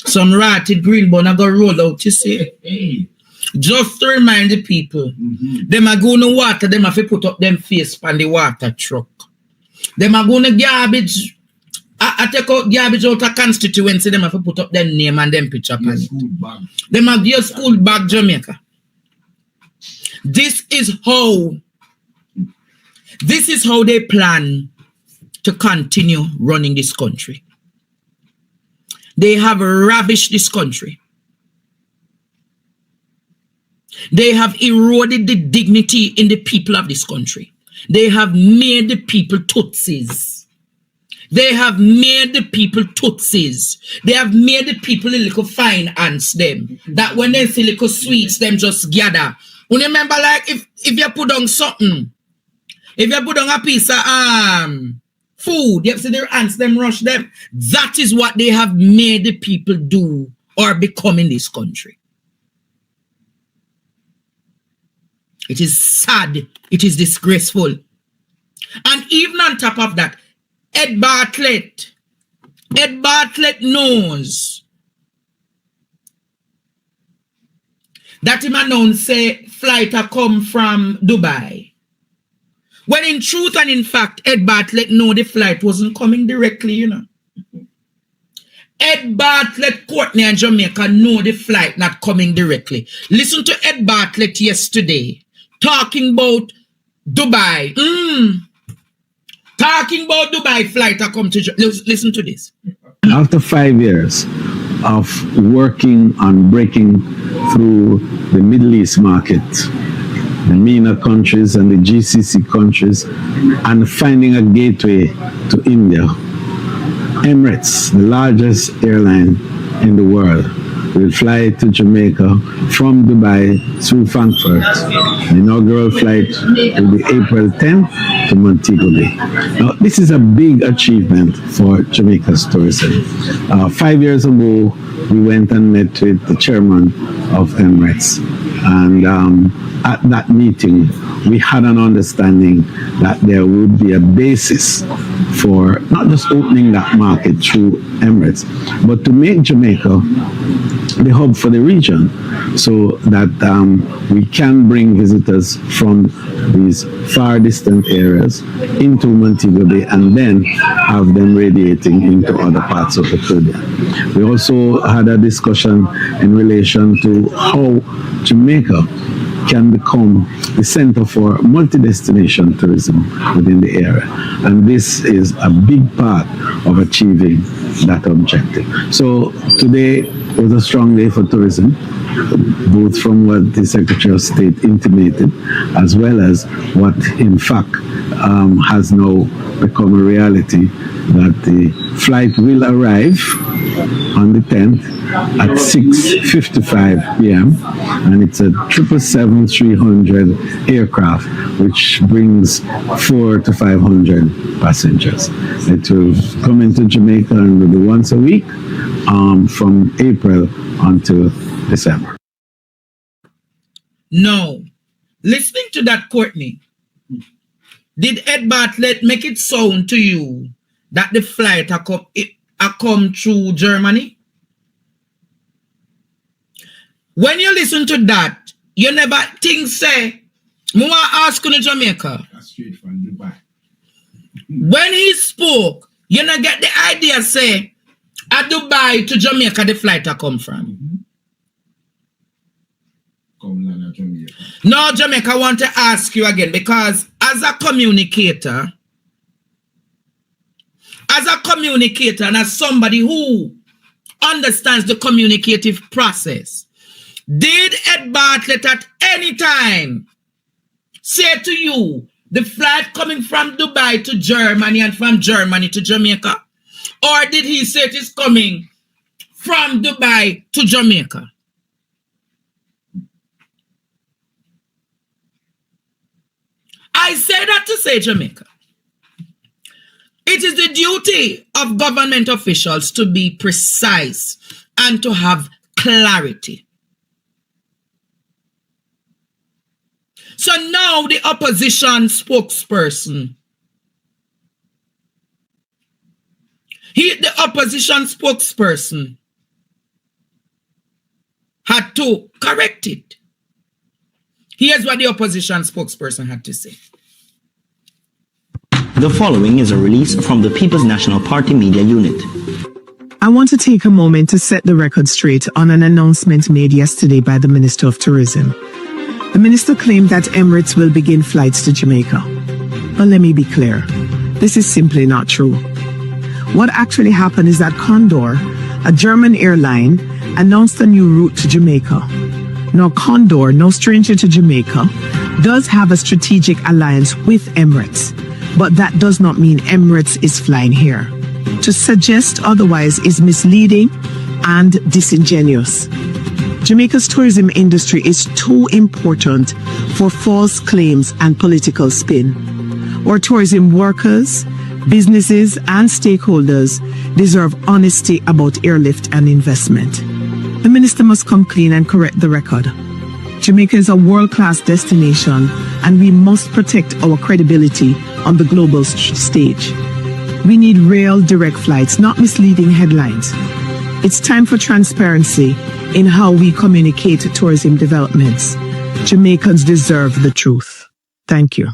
some rotted green bun I go roll out, you see. Hey. Just to remind the people, them are going to water, them have to put up them face on the water truck. Them are going to garbage. I take out garbage out of constituency, them have to put up their name and them picture on it. Them have your school bag, Jamaica. This is how they plan to continue running this country. They have ravished this country. They have eroded the dignity in the people of this country. They have made the people Tutsis. They have made the people Tutsis. They have made the people a little finance them. That when they see little sweets, them just gather. You remember, like, if you put on something, if you put on a piece of food, you have to see their ants, them rush them. That is what they have made the people do or become in this country. It is sad. It is disgraceful. And even on top of that, Ed Bartlett knows that him announced say flight a come from Dubai. When in truth and in fact, Ed Bartlett know the flight wasn't coming directly, you know. Ed Bartlett, Courtney and Jamaica know the flight not coming directly. Listen to Ed Bartlett yesterday talking about Dubai. Talking about Dubai flight I come to. Listen to this. After 5 years of working on breaking through the Middle East market, the MENA countries and the GCC countries, and finding a gateway to India, Emirates, the largest airline in the world, will fly to Jamaica from Dubai through Frankfurt. The inaugural flight will be April 10th to Montego Bay. Now, this is a big achievement for Jamaica's tourism. 5 years ago, we went and met with the chairman of Emirates. And at that meeting, we had an understanding that there would be a basis for not just opening that market through Emirates, but to make Jamaica the hub for the region so that we can bring visitors from these far distant areas into Montego Bay and then have them radiating into other parts of the Caribbean. We also had a discussion in relation to how Jamaica can become the center for multi-destination tourism within the area. And this is a big part of achieving that objective. So today was a strong day for tourism, both from what the Secretary of State intimated, as well as what in fact has now become a reality, that the flight will arrive on the 10th at 6:55 p.m. and it's a 777-300 aircraft, which brings 400 to 500 passengers. It will come into Jamaica and will be once a week from April until December. No. Listening to that, Courtney, did Ed Bartlett make it sound to you that the flight come through Germany? When you listen to that, you never think, say, I want to ask you in Jamaica. That's straight from Dubai. When he spoke, you not get the idea, say, at Dubai to Jamaica, the flight come from. Come land Jamaica. No, Jamaica, I want to ask you again, because as a communicator, and as somebody who understands the communicative process, did Ed Bartlett at any time say to you, the flight coming from Dubai to Germany and from Germany to Jamaica? Or did he say it is coming from Dubai to Jamaica? I say that to say Jamaica. It is the duty of government officials to be precise and to have clarity. So now the opposition spokesperson, the opposition spokesperson had to correct it. Here's what the opposition spokesperson had to say. The following is a release from the People's National Party Media Unit. I want to take a moment to set the record straight on an announcement made yesterday by the Minister of Tourism. The minister claimed that Emirates will begin flights to Jamaica. But let me be clear, this is simply not true. What actually happened is that Condor, a German airline, announced a new route to Jamaica. Now Condor, no stranger to Jamaica, does have a strategic alliance with Emirates, but that does not mean Emirates is flying here. To suggest otherwise is misleading and disingenuous. Jamaica's tourism industry is too important for false claims and political spin. Our tourism workers, businesses, and stakeholders deserve honesty about airlift and investment. The minister must come clean and correct the record. Jamaica is a world-class destination, and we must protect our credibility on the global stage. We need real direct flights, not misleading headlines. It's time for transparency in how we communicate tourism developments. Jamaicans deserve the truth. Thank you.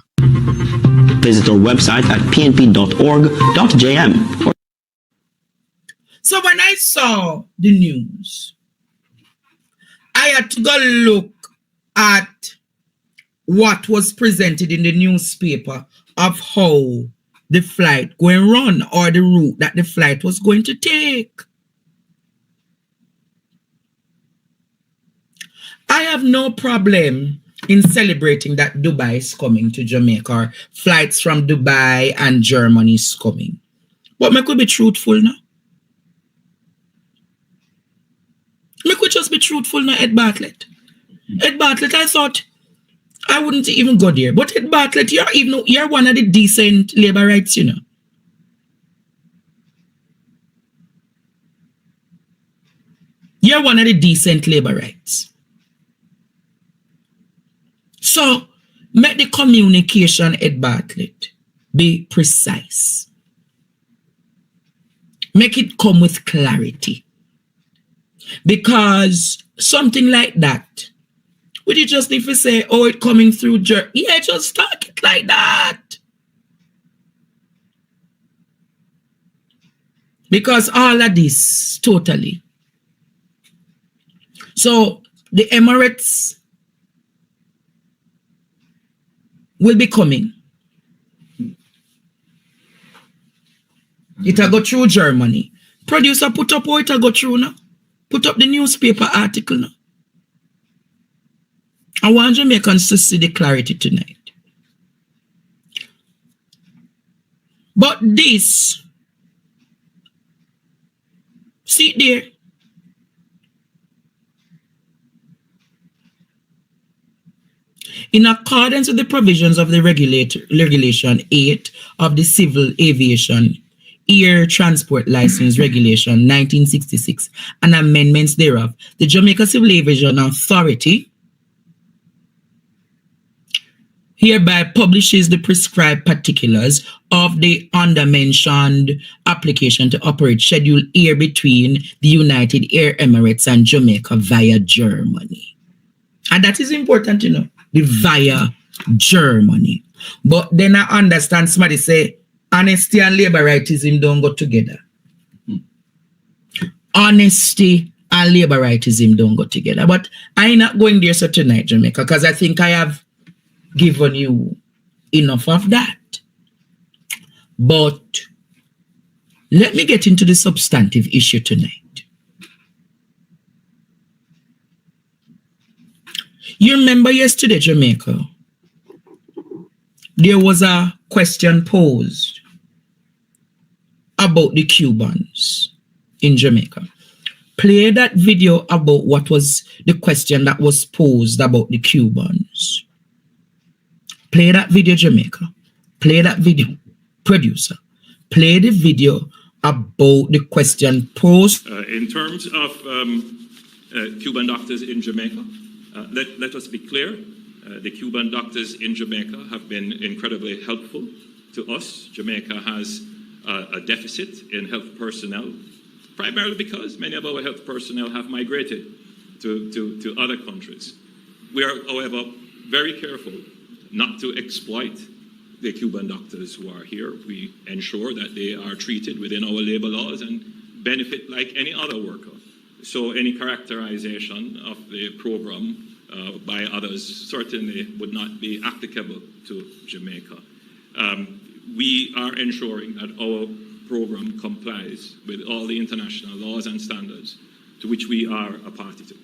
Visit our website at pnp.org.jm. So when I saw the news, I had to go look at what was presented in the newspaper of how the flight going run, or the route that the flight was going to take. I have no problem in celebrating that Dubai is coming to Jamaica, or flights from Dubai and Germany is coming. But I could be truthful now. I could just be truthful now, Ed Bartlett. Ed Bartlett, I thought I wouldn't even go there. But Ed Bartlett, you're one of the decent labor rights, you know. You're one of the decent labor rights. So, make the communication, Ed Bartlett, be precise. Make it come with clarity. Because something like that, would you just need to say, oh, it coming through yeah, just talk it like that. Because all of this, totally. So, the Emirates will be coming. It'll go through Germany. Producer, put up how it'll go through now. Put up the newspaper article now. I want Jamaicans to see the clarity tonight. But this, see there, in accordance with the provisions of the Regulation 8 of the Civil Aviation Air Transport License Regulation 1966 and amendments thereof, the Jamaica Civil Aviation Authority hereby publishes the prescribed particulars of the undermentioned application to operate scheduled air between the United Arab Emirates and Jamaica via Germany. And that is important, you know, the via Germany. But then I understand somebody say, honesty and laboritism don't go together. Honesty and laboritism don't go together. But I'm not going there so tonight, Jamaica, because I think I have given you enough of that. But let me get into the substantive issue tonight. You remember yesterday, Jamaica, there was a question posed about the Cubans in Jamaica. Play that video about what was the question that was posed about the Cubans. Play that video, Jamaica. Play that video. Producer, play the video about the question posed. In terms of Cuban doctors in Jamaica, let us be clear. The Cuban doctors in Jamaica have been incredibly helpful to us. Jamaica has a deficit in health personnel, primarily because many of our health personnel have migrated to other countries. We are, however, very careful not to exploit the Cuban doctors who are here. We ensure that they are treated within our labor laws and benefit like any other worker. So any characterization of the program by others certainly would not be applicable to Jamaica. We are ensuring that our program complies with all the international laws and standards to which we are a party to.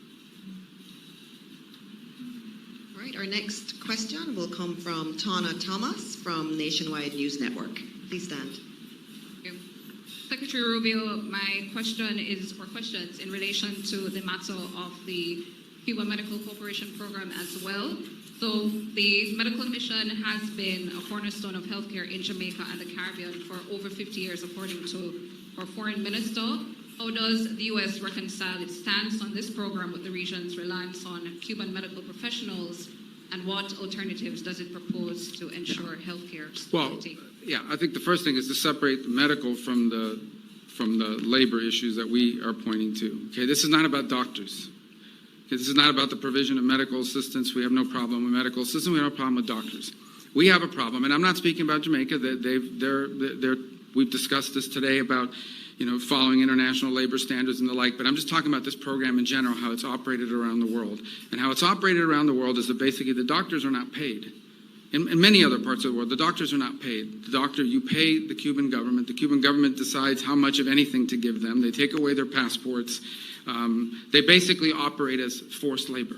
All right, our next question will come from Tana Thomas from Nationwide News Network. Please stand. Secretary Rubio, my question is, or questions, in relation to the matter of the Cuban Medical Corporation program as well. So the medical mission has been a cornerstone of healthcare in Jamaica and the Caribbean for over 50 years, according to our foreign minister. How does the U.S. reconcile its stance on this program with the region's reliance on Cuban medical professionals, and what alternatives does it propose to ensure healthcare stability? Well, yeah, I think the first thing is to separate the medical from the labor issues that we are pointing to. Okay, this is not about doctors. Okay, this is not about the provision of medical assistance. We have no problem with medical assistance. We have no problem with doctors. We have a problem, and I'm not speaking about Jamaica. We've discussed this today about, following international labor standards and the like, but I'm just talking about this program in general, how it's operated around the world. And how it's operated around the world is that basically the doctors are not paid. In many other parts of the world, the doctors are not paid. You pay the Cuban government. The Cuban government decides how much of anything to give them. They take away their passports. They basically operate as forced labor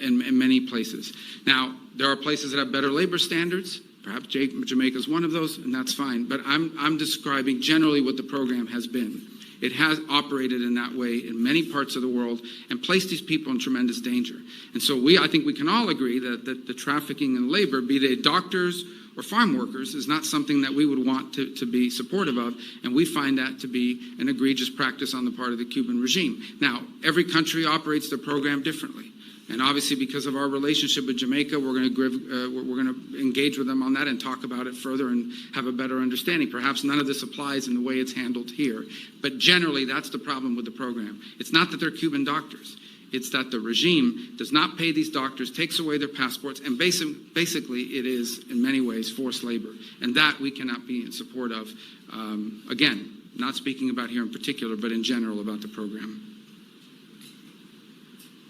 in many places. Now, there are places that have better labor standards. Perhaps Jamaica is one of those, and that's fine. But I'm describing generally what the program has been. It has operated in that way in many parts of the world and placed these people in tremendous danger. And so I think we can all agree that the trafficking in labor, be they doctors or farm workers, is not something that we would want to be supportive of. And we find that to be an egregious practice on the part of the Cuban regime. Now, every country operates their program differently. And obviously, because of our relationship with Jamaica, we're going to engage with them on that and talk about it further and have a better understanding. Perhaps none of this applies in the way it's handled here. But generally, that's the problem with the program. It's not that they're Cuban doctors. It's that the regime does not pay these doctors, takes away their passports, and basically it is, in many ways, forced labor. And that we cannot be in support of. Again, not speaking about here in particular, but in general about the program.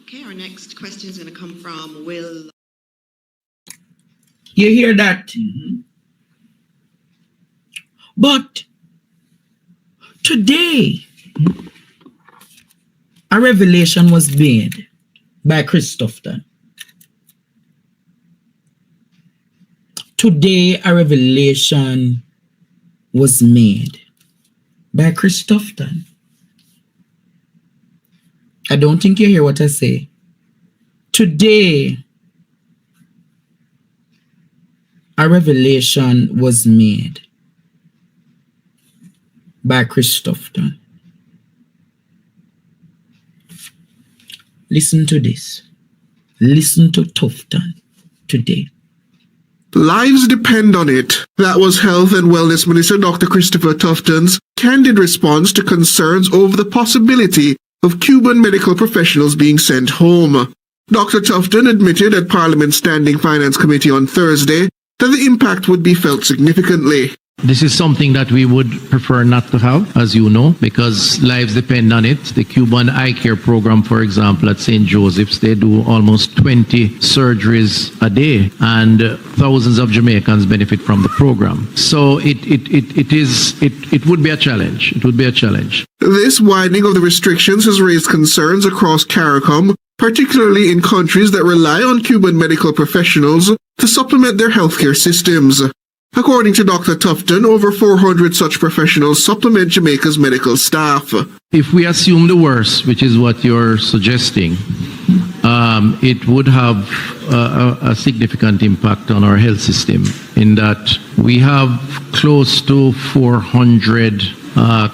Okay, our next question is going to come from Will. You hear that? Mm-hmm. But today, a revelation was made by Tufton. Today, a revelation was made by Tufton. I don't think you hear what I say. Today, a revelation was made by Tufton. Listen to this. Listen to Tufton today. Lives depend on it. That was Health and Wellness Minister Dr. Christopher Tufton's candid response to concerns over the possibility of Cuban medical professionals being sent home. Dr. Tufton admitted at Parliament's Standing Finance Committee on Thursday that the impact would be felt significantly. This is something that we would prefer not to have, as you know, because lives depend on it. The Cuban eye care program, for example, at St. Joseph's, they do almost 20 surgeries a day, and thousands of Jamaicans benefit from the program. So it would be a challenge. It would be a challenge. This widening of the restrictions has raised concerns across CARICOM, particularly in countries that rely on Cuban medical professionals to supplement their healthcare systems. According to Dr. Tufton, over 400 such professionals supplement Jamaica's medical staff. If we assume the worst, which is what you're suggesting, it would have a significant impact on our health system in that we have close to 400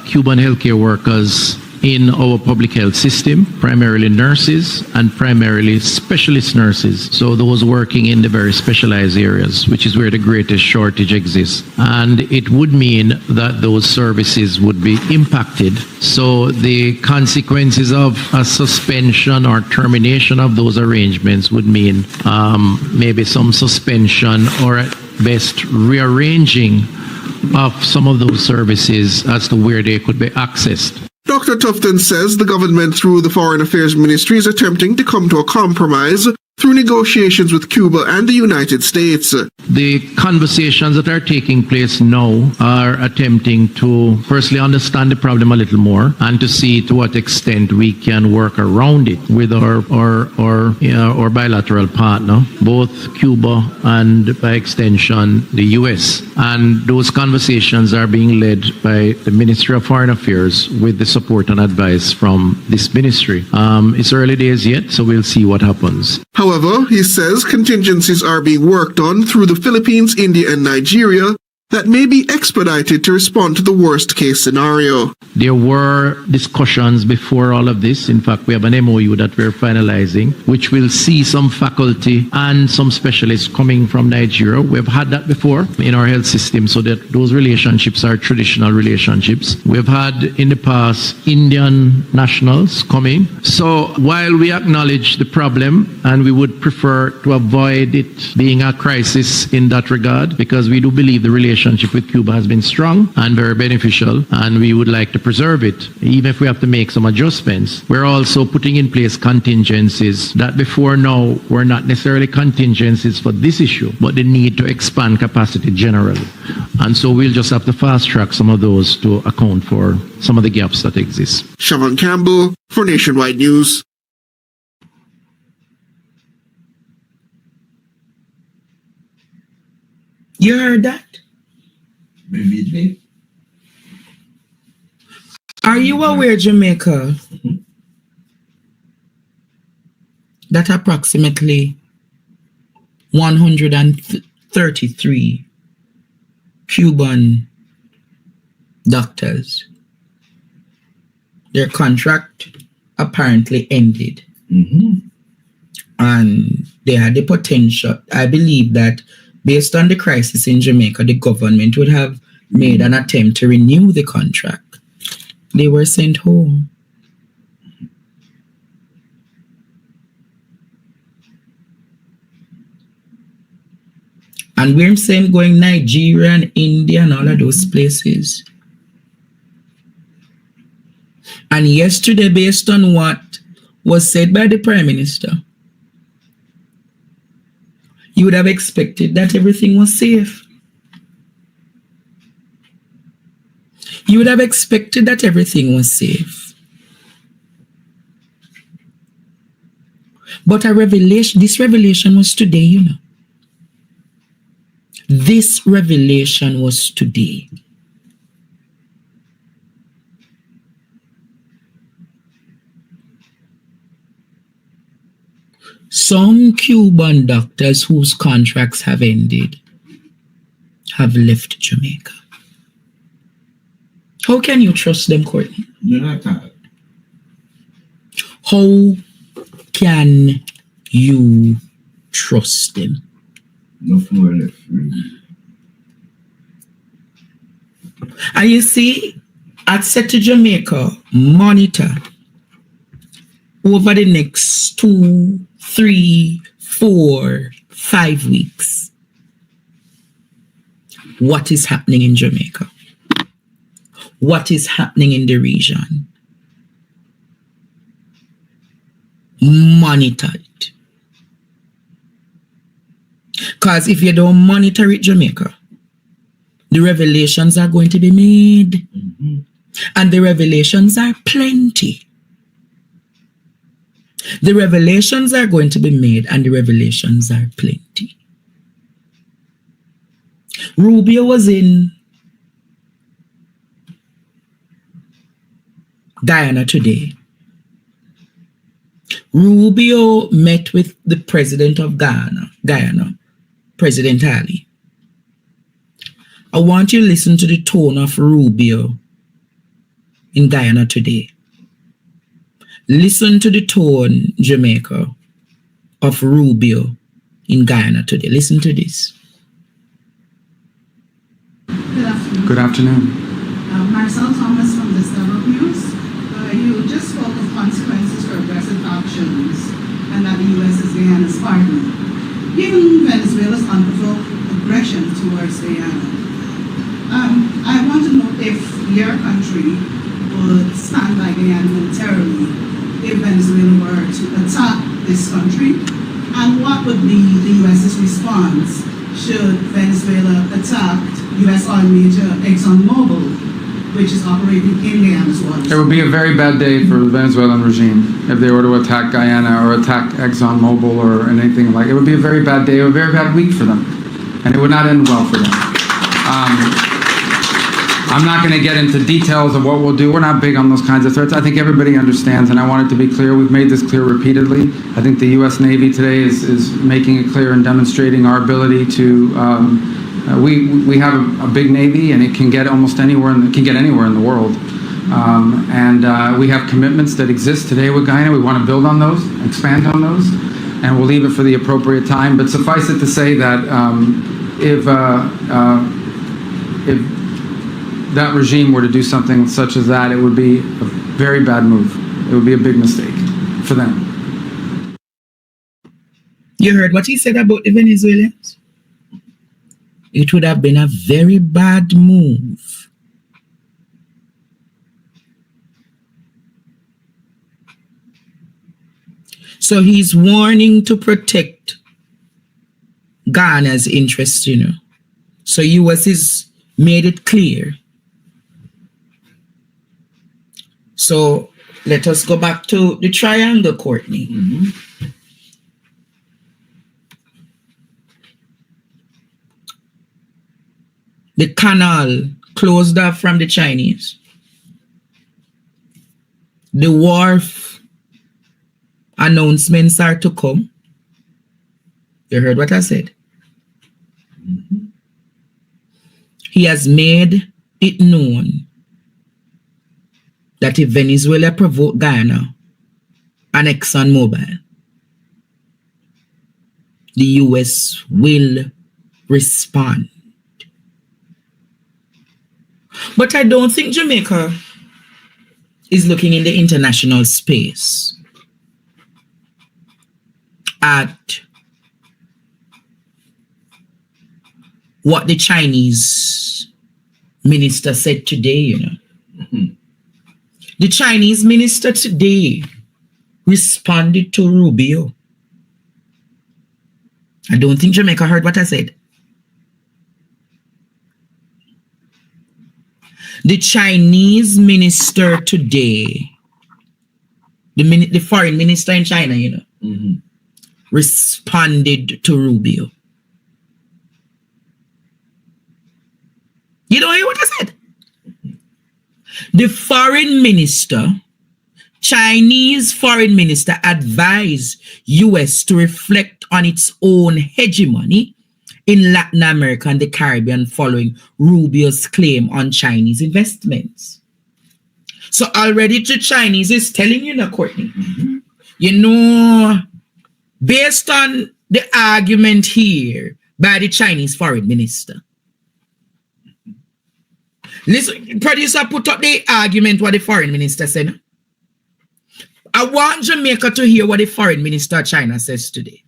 Cuban healthcare workers in our public health system, primarily nurses and primarily specialist nurses. So those working in the very specialized areas, which is where the greatest shortage exists. And it would mean that those services would be impacted. So the consequences of a suspension or termination of those arrangements would mean maybe some suspension or at best rearranging of some of those services as to where they could be accessed. Dr. Tufton says the government through the Foreign Affairs Ministry is attempting to come to a compromise through negotiations with Cuba and the United States. The conversations that are taking place now are attempting to firstly understand the problem a little more and to see to what extent we can work around it with our bilateral partner, both Cuba and by extension the US. And those conversations are being led by the Ministry of Foreign Affairs with the support and advice from this ministry. It's early days yet, so we'll see what happens. However, he says contingencies are being worked on through the Philippines, India, and Nigeria that may be expedited to respond to the worst case scenario. There were discussions before all of this. In fact, we have an MOU that we're finalizing, which will see some faculty and some specialists coming from Nigeria. We've had that before in our health system, so that those relationships are traditional relationships. We've had in the past Indian nationals coming. So while we acknowledge the problem and we would prefer to avoid it being a crisis in that regard, because we do believe the relationship with Cuba has been strong and very beneficial, and we would like to preserve it, even if we have to make some adjustments. We're also putting in place contingencies that before now were not necessarily contingencies for this issue, but the need to expand capacity generally. And so we'll just have to fast track some of those to account for some of the gaps that exist. Siobhan Campbell for Nationwide News. You heard that? Vividly. Are you aware, Jamaica, that approximately 133 Cuban doctors, their contract apparently ended. And they had the potential, I believe that based on the crisis in Jamaica, the government would have made an attempt to renew the contract. They were sent home. And we're saying going Nigeria and India and all of those places. And yesterday, based on what was said by the Prime Minister, you would have expected that everything was safe. You would have expected that everything was safe. But this revelation was today, you know. This revelation was today. Some Cuban doctors whose contracts have ended have left Jamaica. How can you trust them, Courtney? Not at all. How can you trust them? No more left. And you see, at Set to Jamaica, monitor over the next 2, 3, 4, 5 weeks what is happening in Jamaica, what is happening in the region. Monitor it. Because if you don't monitor it, Jamaica, the revelations are going to be made. And the revelations are plenty. The revelations are going to be made, and the revelations are plenty. Rubio was in Guyana today. Rubio met with the president of Guyana, President Ali. I want you to listen to the tone of Rubio in Guyana today. Listen to the tone, Jamaica, of Rubio in Guyana today. Listen to this. Good afternoon. Marcel Thomas from the Distorts News. You just spoke of consequences for aggressive actions and that the U.S. is Guyana's partner. Given Venezuela's unprovoked aggression towards Guyana, I want to know if your country would stand by Guyana militarily if Venezuela were to attack this country, and what would be the U.S.'s response should Venezuela attack U.S. oil major ExxonMobil, which is operating in Guyana's waters? It would be a very bad day for the Venezuelan regime if they were to attack Guyana or attack ExxonMobil or anything like it. It would be a very bad day, a very bad week for them, and it would not end well for them. I'm not going to get into details of what we'll do. We're not big on those kinds of threats. I think everybody understands, and I want it to be clear. We've made this clear repeatedly. I think the U.S. Navy today is making it clear and demonstrating our ability to. We have a big Navy, and it can get almost anywhere. It can get anywhere in the world. We have commitments that exist today with Guyana. We want to build on those, expand on those, and we'll leave it for the appropriate time. But suffice it to say that if that regime were to do something such as that, it would be a very bad move. It would be a big mistake for them. You heard what he said about the Venezuelans? It would have been a very bad move. So he's warning to protect Ghana's interest, you know. So US has made it clear. So let us go back to the triangle, Courtney. Mm-hmm. The canal closed off from the Chinese. The wharf announcements are to come. You heard what I said? Mm-hmm. He has made it known that if Venezuela provoke Guyana and ExxonMobil, the US will respond. But I don't think Jamaica is looking in the international space at what the Chinese minister said today, you know. Mm-hmm. The Chinese minister today responded to Rubio. I don't think Jamaica heard what I said. The Chinese minister today, the foreign minister in China, you know, mm-hmm. responded to Rubio. You don't hear what I said? The foreign minister, Chinese foreign minister, advised US to reflect on its own hegemony in Latin America and the Caribbean following Rubio's claim on Chinese investments. So already the Chinese is telling you now, Courtney, mm-hmm. you know, based on the argument here by the Chinese foreign minister. Listen, producer, put up the argument what the foreign minister said. I want Jamaica to hear what the foreign minister of China says today.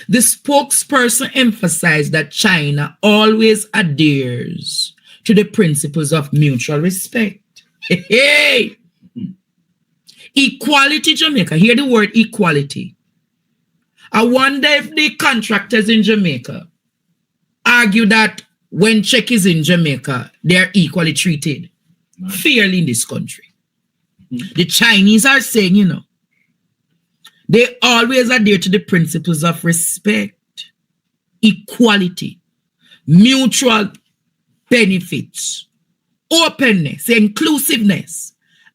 The spokesperson emphasized that China always adheres to the principles of mutual respect. Hey! Equality, Jamaica. Hear the word equality. I wonder if the contractors in Jamaica argue that when check is in Jamaica, they're equally treated fairly in this country. The Chinese are saying, you know, they always adhere to the principles of respect, equality, mutual benefits, openness, inclusiveness,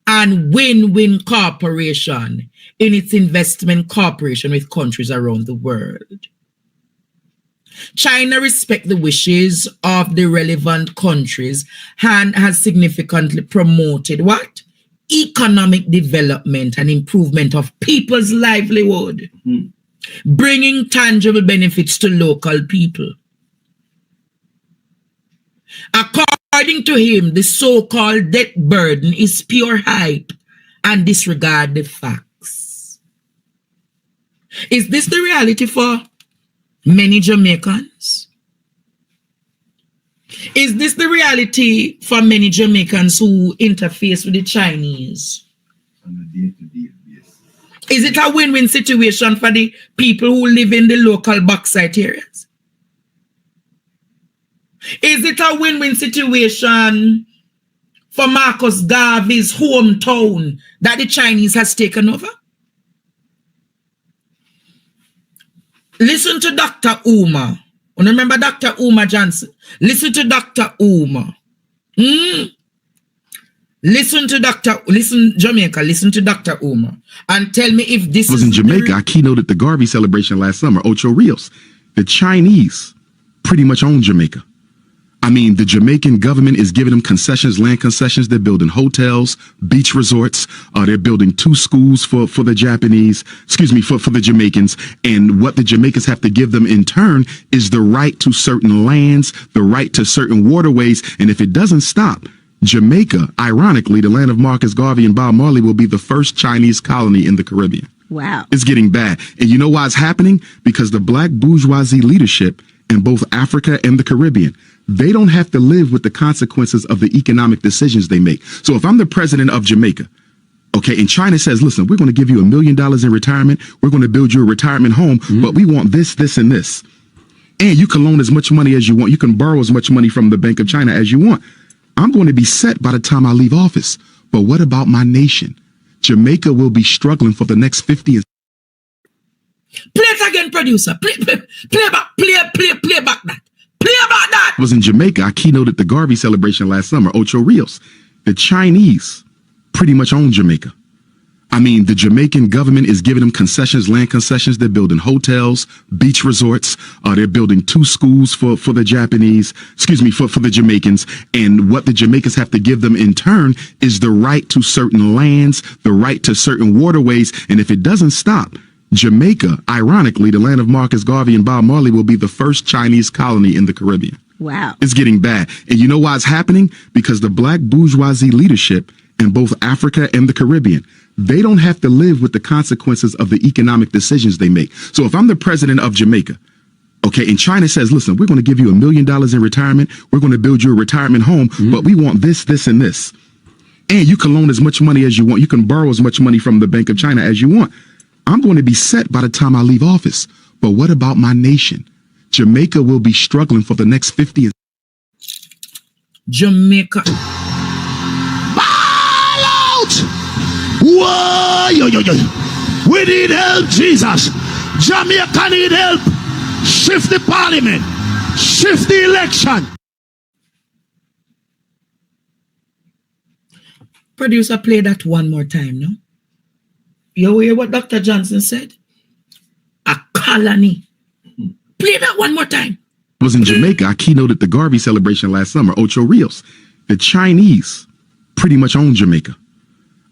and win-win cooperation in its investment cooperation with countries around the world. China respects the wishes of the relevant countries and has significantly promoted what? Economic development and improvement of people's livelihood, bringing tangible benefits to local people. According to him, the so-called debt burden is pure hype and disregard the facts. Is this the reality for many Jamaicans? Is this the reality for many Jamaicans who interface with the Chinese? On a day-to-day basis. Is it a win-win situation for the people who live in the local bauxite areas? Is it a win-win situation for Marcus Garvey's hometown that the Chinese has taken over? Listen to Dr. Uma. Remember Dr. Uma Johnson? Listen to Dr. Uma. Listen, Jamaica, listen to Dr. Uma. And tell me if this was in Jamaica. I keynoted the Garvey celebration last summer, Ocho Rios. The Chinese pretty much own Jamaica. I mean, the Jamaican government is giving them concessions, land concessions. They're building hotels, beach resorts. They're building 2 schools for the Japanese, for the Jamaicans. And what the Jamaicans have to give them in turn is the right to certain lands, the right to certain waterways. And if it doesn't stop, Jamaica, ironically, the land of Marcus Garvey and Bob Marley, will be the first Chinese colony in the Caribbean. Wow. It's getting bad. And you know why it's happening? Because the black bourgeoisie leadership in both Africa and the Caribbean, they don't have to live with the consequences of the economic decisions they make. So if I'm the president of Jamaica, okay, and China says, listen, we're going to give you $1 million in retirement. We're going to build you a retirement home, but we want this, this, and this. And you can loan as much money as you want. You can borrow as much money from the Bank of China as you want. I'm going to be set by the time I leave office. But what about my nation? Jamaica will be struggling for the next 50 years. Play it again, producer. Play back that. Play about that. Was in Jamaica. I keynoted the Garvey celebration last summer, Ocho Rios. The Chinese pretty much own Jamaica. I mean, the Jamaican government is giving them concessions, land concessions. They're building hotels, beach resorts. They're building 2 schools for the Japanese, for the Jamaicans. And what the Jamaicans have to give them in turn is the right to certain lands, the right to certain waterways. And if it doesn't stop, Jamaica, ironically, the land of Marcus Garvey and Bob Marley, will be the first Chinese colony in the Caribbean. Wow. It's getting bad. And you know why it's happening? Because the black bourgeoisie leadership in both Africa and the Caribbean, they don't have to live with the consequences of the economic decisions they make. So if I'm the president of Jamaica, okay, and China says, listen, we're going to give you $1 million in retirement. We're going to build you a retirement home, but we want this, this, and this. And you can loan as much money as you want. You can borrow as much money from the Bank of China as you want. I'm going to be set by the time I leave office. But what about my nation? Jamaica will be struggling for the next 50 years. Jamaica. Ball out! Whoa, yo. We need help, Jesus. Jamaica need help. Shift the parliament. Shift the election. Producer, play that one more time, no? You hear what Dr. Johnson said? A colony. Play that one more time. Was in Jamaica. I keynoted the Garvey celebration last summer, Ocho Rios. The Chinese pretty much own Jamaica.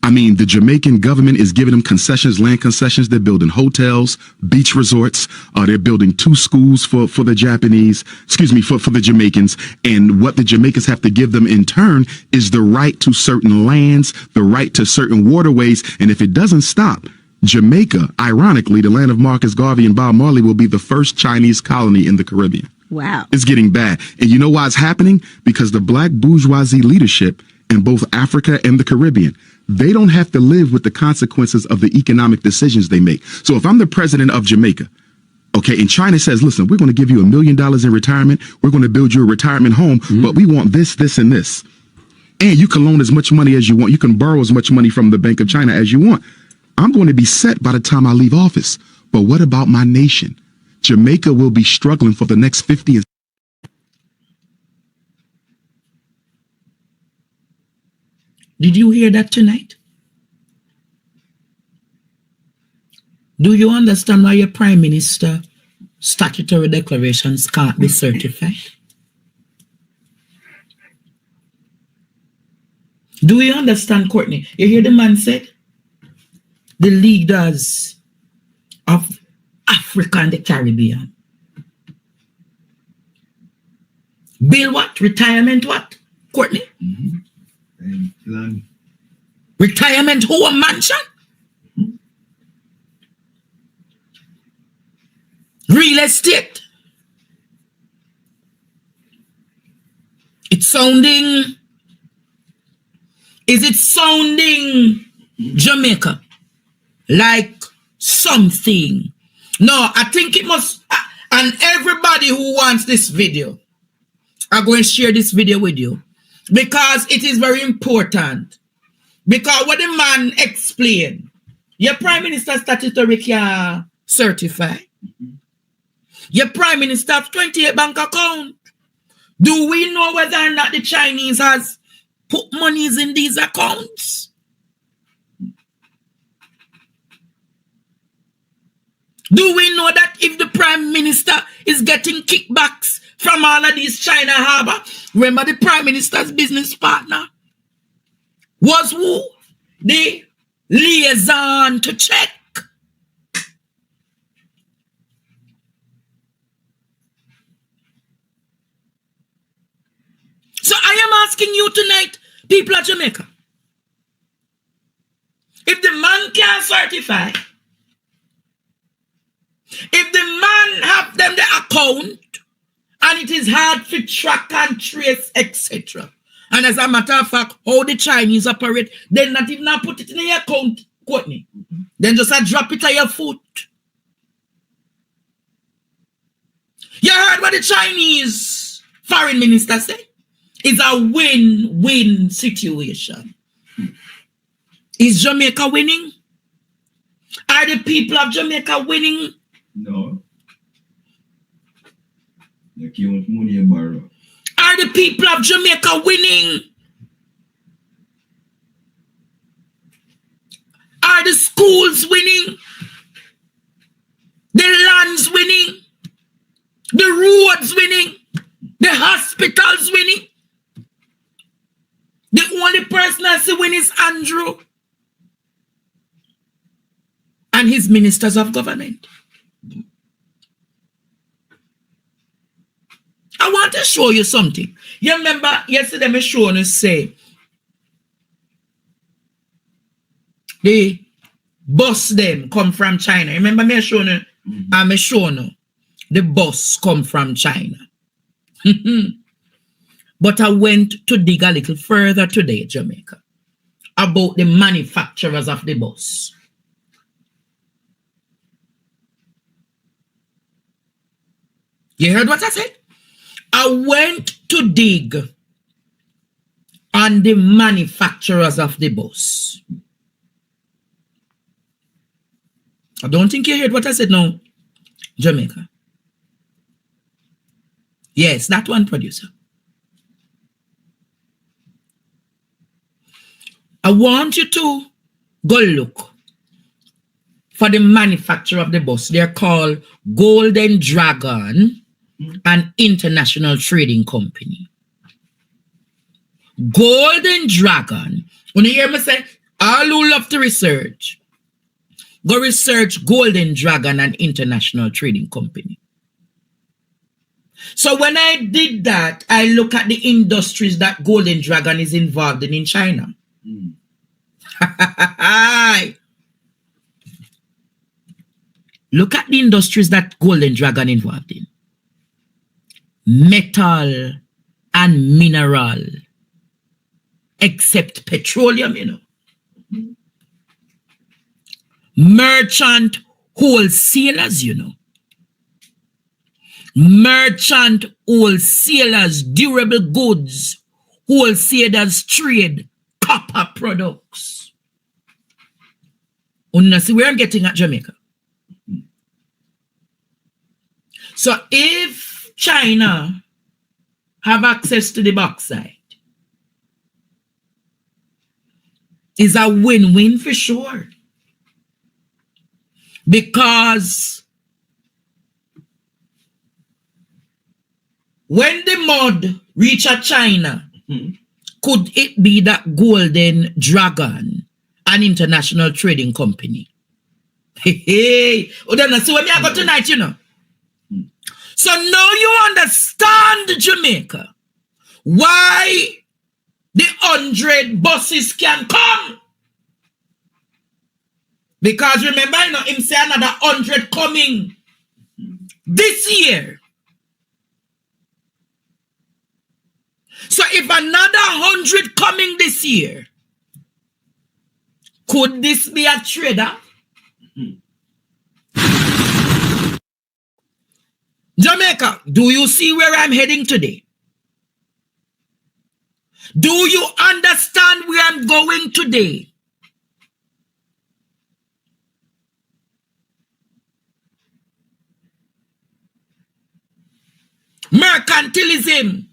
I mean, the Jamaican government is giving them concessions, land concessions. They're building hotels, beach resorts. They're building 2 schools for the Japanese, for the Jamaicans. And what the Jamaicans have to give them in turn is the right to certain lands, the right to certain waterways. And if it doesn't stop, Jamaica, ironically, the land of Marcus Garvey and Bob Marley, will be the first Chinese colony in the Caribbean. Wow. It's getting bad. And you know why it's happening? Because the black bourgeoisie leadership in both Africa and the Caribbean, they don't have to live with the consequences of the economic decisions they make. So if I'm the president of Jamaica, okay, and China says, listen, we're going to give you $1 million in retirement. We're going to build you a retirement home, but we want this, this, and this. And you can loan as much money as you want. You can borrow as much money from the Bank of China as you want. I'm going to be set by the time I leave office. But what about my nation? Jamaica will be struggling for the next 50 years. Did you hear that tonight? Do you understand why your prime minister statutory declarations can't be certified? Do we understand, Courtney? You hear the man said? The leaders of Africa and the Caribbean. Bill what? Retirement what? Courtney? Retirement home mansion? Real estate? It's sounding... Is it sounding Jamaica like something? No, I think it must... And everybody who wants this video, I'm going to share this video with you because it is very important. Because what the man explained, your Prime Minister statutory can certify. Your Prime Minister have 28 bank account. Do we know whether or not the Chinese has put monies in these accounts? Do we know that if the Prime Minister is getting kickbacks from all of these China harbor, remember the Prime Minister's business partner was who? The liaison to check. So I am asking you tonight, people of Jamaica, if the man can certify, if the man have them the account, and it is hard to track and trace, etc. And as a matter of fact, how the Chinese operate, they not even put it in your account, Courtney. Then just drop it at your foot. You heard what the Chinese foreign minister said? It's a win-win situation. Is Jamaica winning? Are the people of Jamaica winning? No. You can't money borrow. Are the people of Jamaica winning? Are the schools winning? The lands winning? The roads winning? The hospitals winning? The only person that's win is Andrew and his ministers of government. I want to show you something. You remember yesterday me showing you say the bus them come from China. Remember me showing you? I'm showing you the bus come from China. But I went to dig a little further today, Jamaica, about the manufacturers of the bus. You heard what I said? I went to dig on the manufacturers of the bus. I don't think you heard what I said now, Jamaica. Yes, that one, producer. I want you to go look for the manufacturer of the bus. They're called Golden Dragon and International Trading Company. Golden Dragon. When you hear me say, all who love to research, go research Golden Dragon and International Trading Company. So when I did that, I look at the industries that Golden Dragon is involved in China. Look at the industries that Golden Dragon involved in. Metal and mineral. Except petroleum, you know. Merchant wholesalers, you know. Merchant wholesalers, durable goods, wholesalers trade, copper products. See where I'm getting at Jamaica. So if China have access to the bauxite, is a win-win for sure. Because when the mud reach a China, could it be that Golden Dragon, an international trading company? Hey, oh, then see what me I got tonight, you know. So now you understand, Jamaica, why the 100 buses can come. Because remember, you know, him say another 100 coming this year. So if another 100 coming this year, could this be a trader? Jamaica, do you see where I'm heading today? Do you understand where I'm going today? Mercantilism.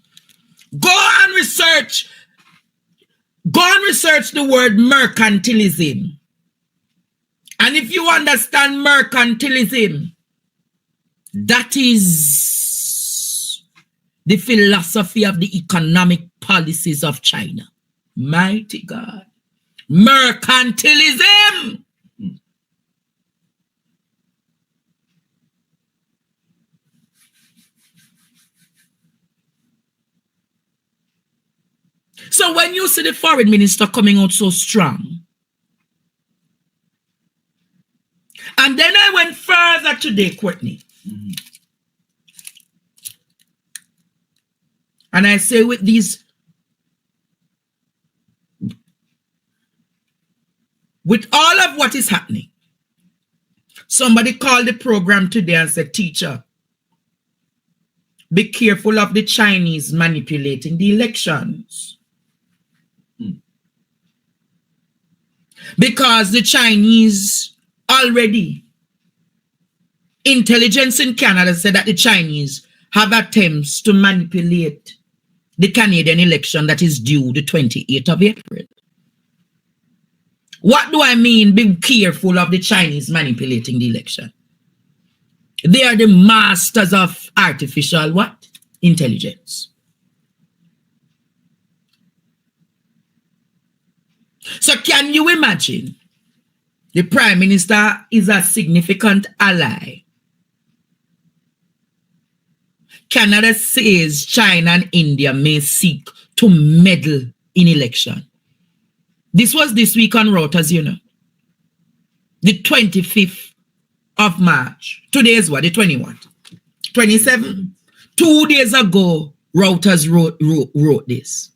Go and research the word mercantilism. And if you understand mercantilism, that is the philosophy of the economic policies of China. Mighty God. Mercantilism. So when you see the foreign minister coming out so strong, and then I went further today, Courtney, and I say with all of what is happening, somebody called the program today and said, teacher, be careful of the Chinese manipulating the elections. Because the Chinese already, intelligence in Canada said that the Chinese have attempts to manipulate the Canadian election that is due the 28th of April. What do I mean, be careful of the Chinese manipulating the election? They are the masters of artificial what? Intelligence. So can you imagine the Prime Minister is a significant ally? Canada says China and India may seek to meddle in election. This was this week on Reuters, you know. The 25th of March. Today is what? The 21st? 27th? 2 days ago, Reuters wrote this.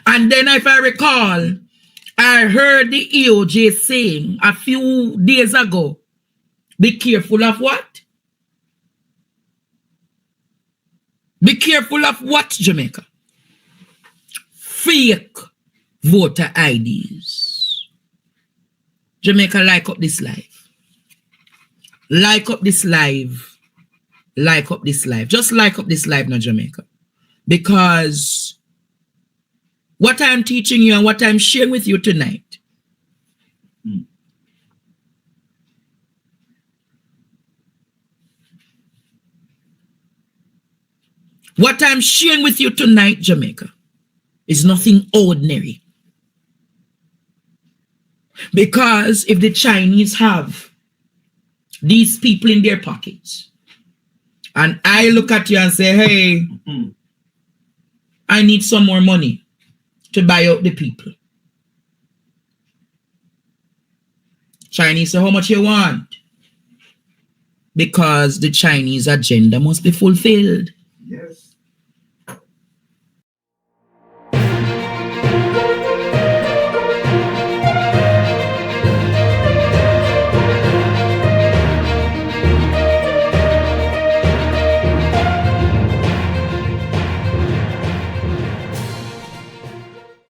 And then if I recall, I heard the EOJ saying a few days ago, be careful of what? Be careful of what, Jamaica? Fake voter IDs. Jamaica, like up this live. Like up this live. Like up this live. Just like up this live now, Jamaica. Because what I'm teaching you and what I'm sharing with you tonight, what I'm sharing with you tonight, Jamaica, is nothing ordinary. Because if the Chinese have these people in their pockets, and I look at you and say, hey, I need some more money to buy out the people. Chinese say, how much you want? Because the Chinese agenda must be fulfilled. Yes.